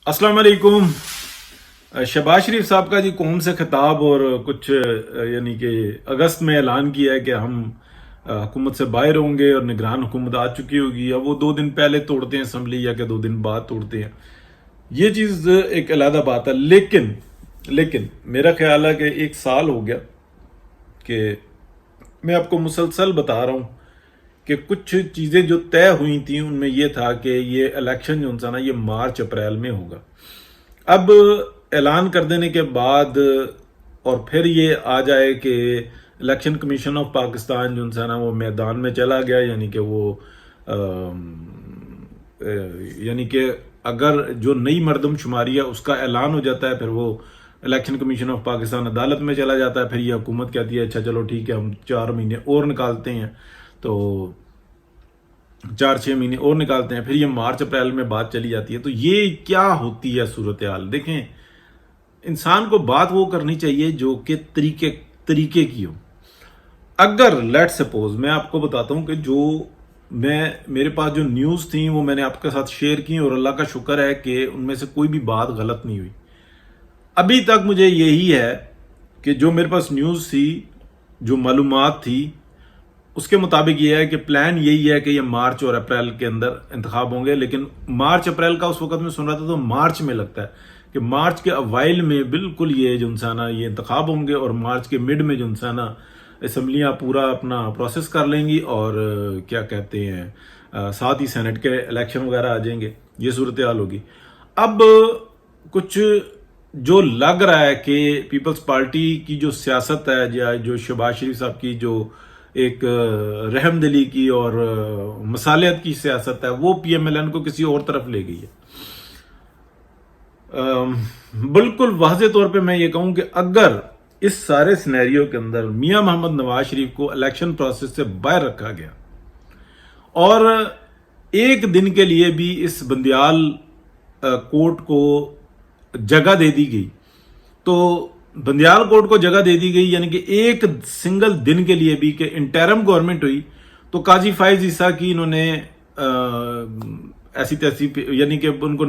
अस्सलाम वालेकुम। शहबाज शरीफ साहब का जी कौम से खिताब और कुछ यानी कि अगस्त में ऐलान किया है कि हम हुकूमत से बाहर होंगे और निगरान हुकूमत आ चुकी होगी। अब वो 2 दिन पहले तोड़ते हैं असम्बली या कि 2 दिन बाद तोड़ते हैं, ये चीज़ एक अलग बात है। लेकिन मेरा ख्याल है कि 1 साल हो गया कि मैं आपको मुसलसल बता रहा हूँ कि कुछ चीज़ें जो तय हुई थी उनमें यह था कि ये इलेक्शन जो था ना ये मार्च अप्रैल में होगा। अब ऐलान कर देने के बाद और फिर ये आ जाए कि इलेक्शन कमीशन ऑफ पाकिस्तान जो था ना वो मैदान में चला गया, यानी कि वो यानी कि अगर जो नई मरदमशुमारी है उसका ऐलान हो जाता है, फिर वो इलेक्शन कमीशन ऑफ पाकिस्तान अदालत में चला जाता है। फिर ये हुकूमत कहती है अच्छा चलो ठीक है हम 4 महीने और निकालते हैं, तो 4-6 महीने और निकालते हैं, फिर ये मार्च अप्रैल में बात चली जाती है। तो ये क्या होती है सूरत हाल। देखें, इंसान को बात वो करनी चाहिए जो कि तरीके की हो। अगर लेट सपोज मैं आपको बताता हूं कि जो मेरे पास जो न्यूज़ थी वो मैंने आपके साथ शेयर की और अल्लाह का शुक्र है कि उनमें से कोई भी बात गलत नहीं हुई। अभी तक मुझे यही है कि जो मेरे पास न्यूज़ थी, जो मालूमात थी, उसके मुताबिक ये है कि प्लान यही है कि ये मार्च और अप्रैल के अंदर इंतखाब होंगे। लेकिन मार्च अप्रैल का उस वक्त में सुन रहा था तो मार्च में लगता है कि मार्च के अवाइल में बिल्कुल ये जो ना ये इंतखाब होंगे और मार्च के मिड में जो ना असम्बलियाँ पूरा अपना प्रोसेस कर लेंगी और क्या कहते हैं साथ ही सेनेट के इलेक्शन वगैरह आ जाएंगे। ये सूरत हाल होगी। अब कुछ जो लग रहा है कि पीपल्स पार्टी की जो सियासत है या जो शहबाज शरीफ साहब की जो एक रहमदिली की और मसालियत की सियासत है वो PMLN को किसी और तरफ ले गई है। बिल्कुल वाज़े तौर पे मैं ये कहूं कि अगर इस सारे सिनेरियो के अंदर मियां मोहम्मद नवाज शरीफ को इलेक्शन प्रोसेस से बाहर रखा गया और एक दिन के लिए भी इस बंदियाल कोर्ट को जगह दे दी गई, तो बंदियाल कोर्ट को जगह दे दी गई यानी कि एक सिंगल दिन के लिए भी कि इंटरम गवर्नमेंट हुई तो काजी फाइज ईसा की इन्होंने ऐसी तैसी यानी कि उनको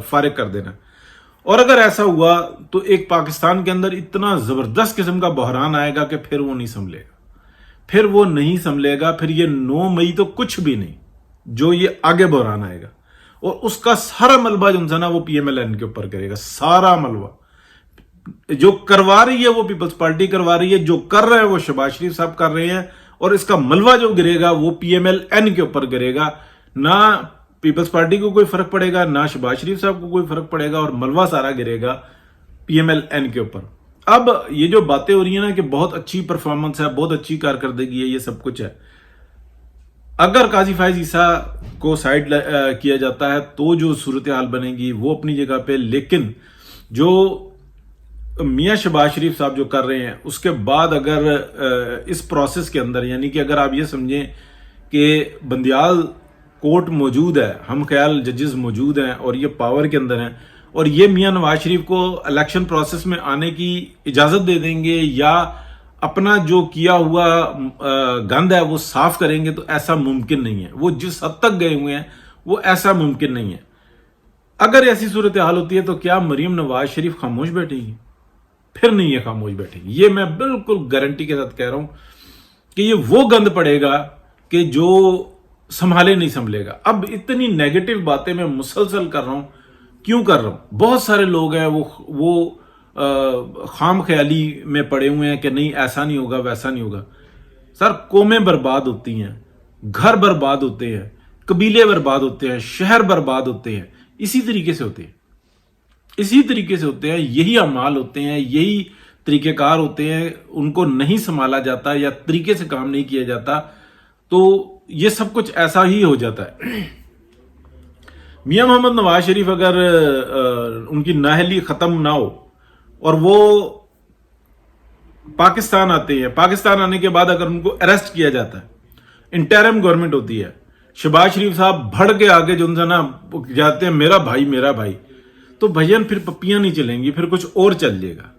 फारिग कर देना। और अगर ऐसा हुआ तो एक पाकिस्तान के अंदर इतना जबरदस्त किस्म का बहरान आएगा कि फिर वो नहीं संभलेगा। फिर ये 9 मई तो कुछ भी नहीं, जो ये आगे बहरान आएगा और उसका सारा मलबा जो ना वो PMLN के ऊपर करेगा। सारा मलबा जो करवा रही है वो पीपल्स पार्टी करवा रही है, जो कर रहे हैं वो शहबाज शरीफ साहब कर रहे हैं, और इसका मलबा जो गिरेगा वो PMLN के ऊपर गिरेगा। ना पीपल्स पार्टी को कोई फर्क पड़ेगा, ना शहबाज शरीफ साहब को कोई फर्क पड़ेगा, और मलबा सारा गिरेगा PMLN के ऊपर। अब ये जो बातें हो रही है ना कि बहुत अच्छी परफॉर्मेंस है, बहुत अच्छी कारकर्दगी है, ये सब कुछ है। अगर काजी फाइज ईसा को साइड किया जाता है तो जो सूरत हाल बनेगी वो अपनी जगह पे, लेकिन जो मियां शहबाज शरीफ साहब जो कर रहे हैं उसके बाद अगर इस प्रोसेस के अंदर यानी कि अगर आप ये समझें कि बंदियाल कोर्ट मौजूद है, हम ख्याल जजेस मौजूद हैं और ये पावर के अंदर हैं, और ये मियां नवाज शरीफ को इलेक्शन प्रोसेस में आने की इजाजत दे देंगे या अपना जो किया हुआ गंद है वो साफ करेंगे, तो ऐसा मुमकिन नहीं है। वो जिस हद तक गए हुए हैं वो ऐसा मुमकिन नहीं है। अगर ऐसी सूरत हाल होती है तो क्या मरीम नवाज शरीफ खामोश बैठेगी? फिर नहीं है खामोश बैठेगी। ये मैं बिल्कुल गारंटी के साथ कह रहा हूं कि ये वो गंद पड़ेगा कि जो संभाले नहीं संभलेगा। अब इतनी नेगेटिव बातें मैं मुसलसल कर रहा हूं, क्यों कर रहा हूं? बहुत सारे लोग हैं वो खाम ख्याली में पड़े हुए हैं कि नहीं ऐसा नहीं होगा वैसा नहीं होगा। सर, कौमें बर्बाद होती हैं, घर बर्बाद होते हैं, कबीले बर्बाद होते हैं, शहर बर्बाद होते हैं, इसी तरीके से होते हैं, यही अमाल होते हैं, यही तरीकेकार होते हैं। उनको नहीं संभाला जाता या तरीके से काम नहीं किया जाता तो ये सब कुछ ऐसा ही हो जाता है। मियां मोहम्मद नवाज शरीफ अगर उनकी नाअहली खत्म ना हो और वो पाकिस्तान आते हैं, पाकिस्तान आने के बाद अगर उनको अरेस्ट किया जाता है, इंटरम गवर्नमेंट होती है, शहबाज शरीफ साहब भड़ के आगे जो ना जाते हैं मेरा भाई, तो भजन फिर पप्पियां नहीं चलेंगी, फिर कुछ और चल जाएगा।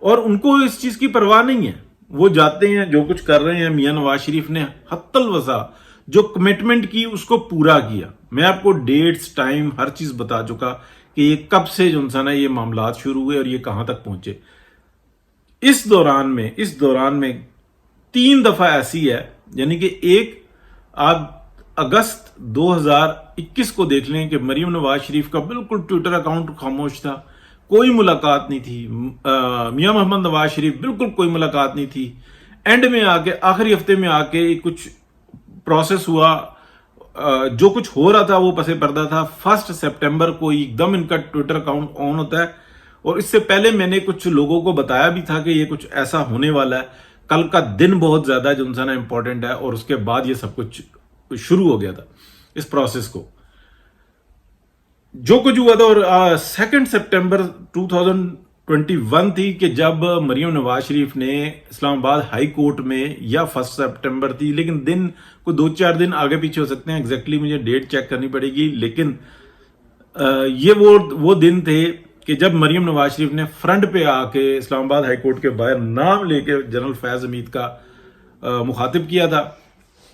और उनको इस चीज की परवाह नहीं है, वो जाते हैं, जो कुछ कर रहे हैं। मियां नवाज शरीफ ने हत्तल वसा जो कमिटमेंट की उसको पूरा किया। मैं आपको डेट्स, टाइम, हर चीज बता चुका کہ یہ کب سے جو نا یہ معاملات شروع ہوئے اور یہ کہاں تک پہنچے. اس دوران میں 3 دفعہ ایسی ہے، یعنی کہ ایک آپ اگست 2021 کو دیکھ لیں کہ مریم نواز شریف کا بالکل ٹویٹر اکاؤنٹ خاموش تھا، کوئی ملاقات نہیں تھی. میاں محمد نواز شریف بالکل کوئی ملاقات نہیں تھی. اینڈ میں آ کے آخری ہفتے میں آ کے کچھ پروسیس ہوا، جو کچھ ہو رہا تھا وہ پس پردہ تھا. 1 سپٹمبر کو ایک دم ان کا ٹویٹر اکاؤنٹ آن ہوتا ہے، اور اس سے پہلے میں نے کچھ لوگوں کو بتایا بھی تھا کہ یہ کچھ ایسا ہونے والا ہے، کل کا دن بہت زیادہ جو نا امپورٹنٹ ہے. اور اس کے بعد یہ سب کچھ شروع ہو گیا تھا اس پروسیس کو، جو کچھ ہوا تھا. اور 2 سپٹمبر 2021 تھی کہ جب مریم نواز شریف نے اسلام آباد ہائی کورٹ میں، یا 1 سپٹمبر تھی، لیکن دن کو 2-4 دن آگے پیچھے ہو سکتے ہیں، ایگزیکٹلی مجھے ڈیٹ چیک کرنی پڑے گی. لیکن یہ وہ دن تھے کہ جب مریم نواز شریف نے فرنٹ پہ آ کے اسلام آباد ہائی کورٹ کے باہر نام لے کے جنرل فیض حمید کا مخاطب کیا تھا.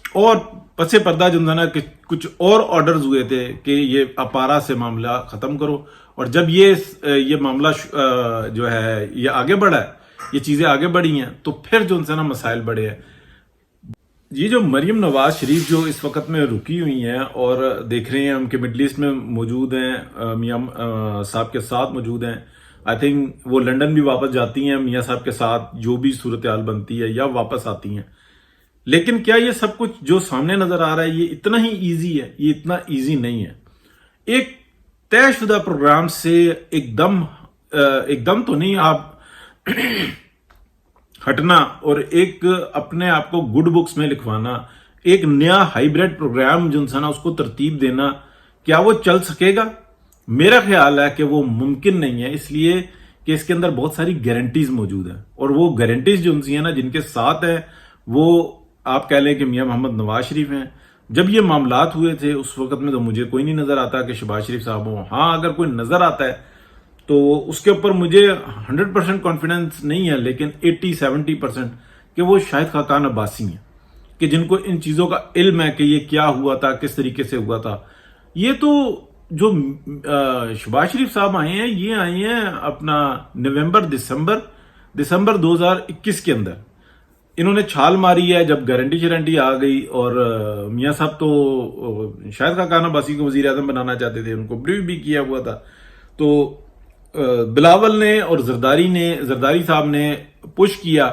اور پس پردہ جو نا کہ کچھ اور آرڈرز ہوئے تھے کہ یہ اپارا سے معاملہ ختم کرو. اور جب یہ معاملہ جو ہے یہ آگے بڑھا ہے، یہ چیزیں آگے بڑھی ہیں، تو پھر جو نا مسائل بڑھے ہیں. یہ جو مریم نواز شریف جو اس وقت میں رکی ہوئی ہیں اور دیکھ رہے ہیں ہم کہ مڈل ایسٹ میں موجود ہیں، میاں صاحب کے ساتھ موجود ہیں. آئی تھنک وہ لنڈن بھی واپس جاتی ہیں میاں صاحب کے ساتھ، جو بھی صورتحال بنتی ہے، یا واپس آتی ہیں. لیکن کیا یہ سب کچھ جو سامنے نظر آ رہا ہے یہ اتنا ہی ایزی ہے؟ یہ اتنا ایزی نہیں ہے. ایک طے شدہ پروگرام سے ایک دم تو نہیں آپ ہٹنا اور ایک اپنے آپ کو گڈ بکس میں لکھوانا، ایک نیا ہائیبریڈ پروگرام جو نا اس کو ترتیب دینا، کیا وہ چل سکے گا؟ میرا خیال ہے کہ وہ ممکن نہیں ہے، اس لیے کہ اس کے اندر بہت ساری گارنٹیز موجود ہیں. اور وہ گارنٹیز جو ہیں نا جن کے ساتھ ہیں، وہ آپ کہہ لیں کہ میاں محمد نواز شریف ہیں. جب یہ معاملات ہوئے تھے اس وقت میں تو مجھے کوئی نہیں نظر آتا کہ شہباز شریف صاحب ہوں. ہاں اگر کوئی نظر آتا ہے تو اس کے اوپر مجھے 100% کانفیڈنس نہیں ہے، لیکن 80-70% کہ وہ شاہد خاقان عباسی ہیں، کہ جن کو ان چیزوں کا علم ہے کہ یہ کیا ہوا تھا، کس طریقے سے ہوا تھا. یہ تو جو شہباز شریف صاحب آئے ہیں، یہ آئے ہیں اپنا دسمبر 2021 کے اندر. انہوں نے چھال ماری ہے جب گارنٹی آ گئی. اور میاں صاحب تو شاہد خاقان عباسی کو وزیر اعظم بنانا چاہتے تھے، ان کو بریف بھی کیا ہوا تھا. تو بلاول نے اور زرداری صاحب نے پش کیا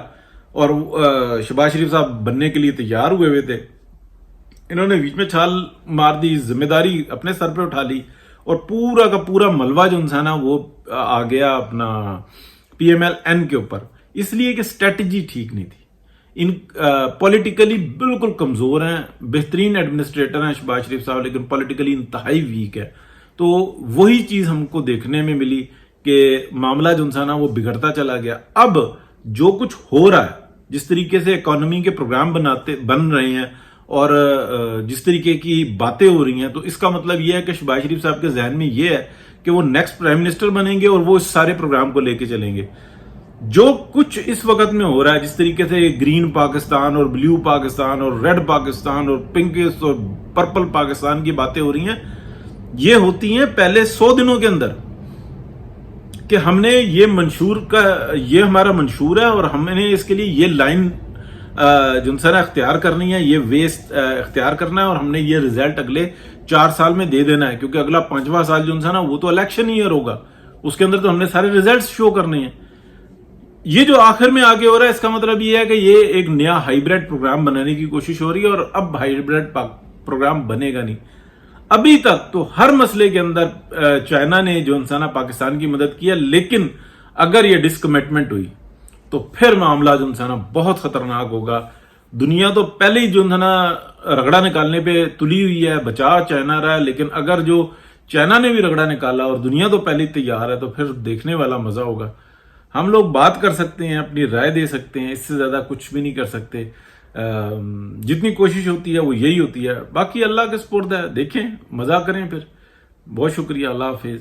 اور شہباز شریف صاحب بننے کے لیے تیار ہوئے تھے. انہوں نے بیچ میں چھال مار دی، ذمہ داری اپنے سر پہ اٹھا لی، اور پورا کا پورا ملبہ جو نا وہ آ گیا اپنا PMLN کے اوپر. اس لیے کہ اسٹریٹجی ٹھیک نہیں تھی. ان پولیٹیکلی بالکل کمزور ہیں، بہترین ایڈمنسٹریٹر ہیں شہباز شریف صاحب، لیکن پولیٹیکلی انتہائی ویک ہے. تو وہی چیز ہم کو دیکھنے میں ملی کہ معاملہ جو نا وہ بگڑتا چلا گیا. اب جو کچھ ہو رہا ہے، جس طریقے سے اکانومی کے پروگرام بن رہے ہیں اور جس طریقے کی باتیں ہو رہی ہیں، تو اس کا مطلب یہ ہے کہ شہباز شریف صاحب کے ذہن میں یہ ہے کہ وہ نیکسٹ پرائم منسٹر بنیں گے اور وہ اس سارے پروگرام کو لے کے چلیں گے. جو کچھ اس وقت میں ہو رہا ہے، جس طریقے سے گرین پاکستان اور بلیو پاکستان اور ریڈ پاکستان اور پنکس اور پرپل پاکستان کی باتیں ہو رہی ہیں، یہ ہوتی ہیں پہلے 100 دنوں کے اندر کہ ہم نے یہ ہمارا منشور ہے اور ہم نے اس کے لیے یہ لائن جنسرا اختیار کرنی ہے، یہ ویسٹ اختیار کرنا ہے، اور ہم نے یہ ریزلٹ اگلے 4 سال میں دے دینا ہے. کیونکہ اگلا 5واں سال جو نا وہ تو الیکشن ایئر ہوگا، اس کے اندر تو ہم نے سارے ریزلٹس شو کرنے ہیں. یہ جو آخر میں آگے ہو رہا ہے، اس کا مطلب یہ ہے کہ یہ ایک نیا ہائیبریڈ پروگرام بنانے کی کوشش ہو رہی ہے، اور اب ہائیبریڈ پروگرام بنے گا نہیں. ابھی تک تو ہر مسئلے کے اندر چائنا نے جو نا پاکستان کی مدد کی ہے، لیکن اگر یہ ڈسکمٹمنٹ ہوئی تو پھر معاملہ جو نا بہت خطرناک ہوگا. دنیا تو پہلے ہی جو نا رگڑا نکالنے پہ تلی ہوئی ہے، بچا چائنا رہا ہے، لیکن اگر جو چائنا نے بھی رگڑا نکالا اور دنیا تو پہلے تیار ہے، تو پھر دیکھنے والا مزہ ہوگا. ہم لوگ بات کر سکتے ہیں، اپنی رائے دے سکتے ہیں، اس سے زیادہ کچھ بھی نہیں کر سکتے. جتنی کوشش ہوتی ہے وہ یہی ہوتی ہے. باقی اللہ کے سپرد ہے، دیکھیں، مزہ کریں. پھر بہت شکریہ، اللہ حافظ.